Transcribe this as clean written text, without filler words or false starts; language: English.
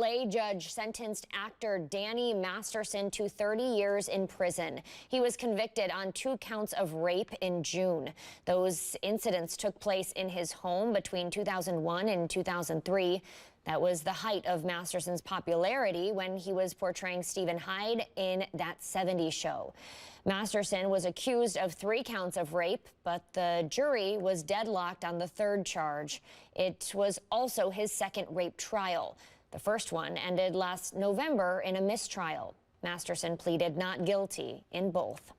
LA judge sentenced actor Danny Masterson to 30 years in prison. He was convicted on 2 counts of rape in June. Those incidents took place in his home between 2001 and 2003. That was the height of Masterson's popularity when he was portraying Stephen Hyde in That 70s Show. Masterson was accused of 3 counts of rape, but the jury was deadlocked on the 3rd charge. It was also his 2nd rape trial. The first one ended last November in a mistrial. Masterson pleaded not guilty in both.